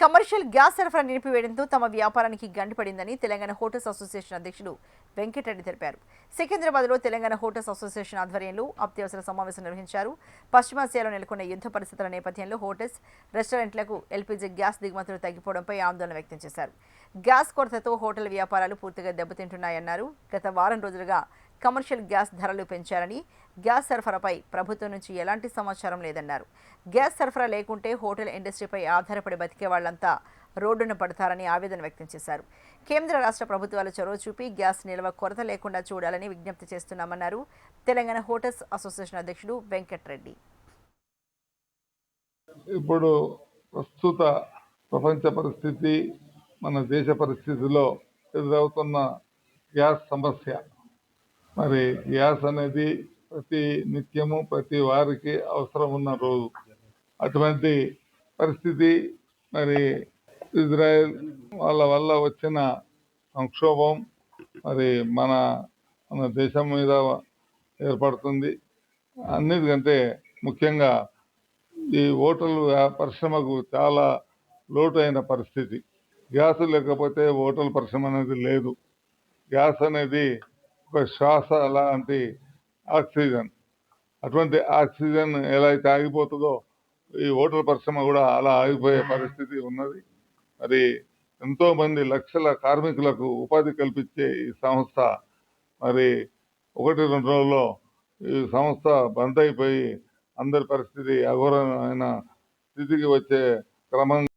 Commercial gas సరఫరా నిలిపివేయడంతో తమ వ్యాపారానికి గండిపడిందని తెలంగాణ హోటల్స్ అసోసియేషన్ అధ్యక్షుడు వెంకటరెడ్డి తెలిపారు. సికింద్రాబాద్లో తెలంగాణ హోటల్స్ అసోసియేషన్ ఆధ్వర్యంలో అత్యవసర సమావేశం నిర్వహించారు. పశ్చిమాసియాలో నెలకొన్న యుద్ధ పరిస్థితుల నేపథ్యంలో హోటల్స్, రెస్టారెంట్లకు ఎల్పీజీ గ్యాస్ దిగుమతులు తగ్గిపోవడంపై ఆందోళన వ్యక్తం చేశారు. గ్యాస్ కొరతతో హోటల్ వ్యాపారాలు పూర్తిగా దెబ్బతింటున్నాయన్నారు. గత వారం రోజులుగా కమర్షియల్ గ్యాస్ ధరలు పెంచారని, గ్యాస్ సరఫరాపై ప్రభుత్వం నుంచి ఎలాంటి సమాచారం లేదన్నారు. గ్యాస్ సరఫరా లేకుంటే హోటల్ ఇండస్ట్రీపై ఆధారపడి బతికే వాళ్లంతా రోడ్డున పడతారని ఆవేదన వ్యక్తం చేశారు. కేంద్ర రాష్ట్ర ప్రభుత్వాలు చొరవ చూపి గ్యాస్ నిల్వ కొరత లేకుండా చూడాలని విజ్ఞప్తి చేస్తున్నామన్నారు. తెలంగాణ హోటల్స్ అసోసియేషన్ అధ్యక్షుడు వెంకటరెడ్డి. ఇప్పుడు ప్రస్తుత ప్రపంచ పరిస్థితి, మన దేశ పరిస్థితిలో ఎదురవుతున్న గ్యాస్ సమస్య, మరి గ్యాస్ అనేది ప్రతి నిత్యము ప్రతి వారికి అవసరం ఉన్న రోజు. అటువంటి పరిస్థితి మరి ఇజ్రాయెల్ వాళ్ళ వల్ల వచ్చిన సంక్షోభం మరి మన దేశం మీద ఏర్పడుతుంది. అన్నిటికంటే ముఖ్యంగా ఈ హోటల్ పరిశ్రమకు చాలా లోటైన పరిస్థితి. గ్యాస్ లేకపోతే హోటల్ పరిశ్రమ అనేది లేదు. గ్యాస్ అనేది ఒక శ్వాస లాంటి ఆక్సిజన్. అటువంటి ఆక్సిజన్ ఎలా అయితే ఆగిపోతుందో ఈ హోటల్ పరిశ్రమ కూడా అలా ఆగిపోయే పరిస్థితి ఉన్నది. మరి ఎంతో మంది లక్షల కార్మికులకు ఉపాధి కల్పించే ఈ సంస్థ మరి 1-2 రోజుల్లో ఈ సంస్థ బంద్ అయిపోయి అందరి పరిస్థితి అఘోరమైన స్థితికి వచ్చే క్రమంగా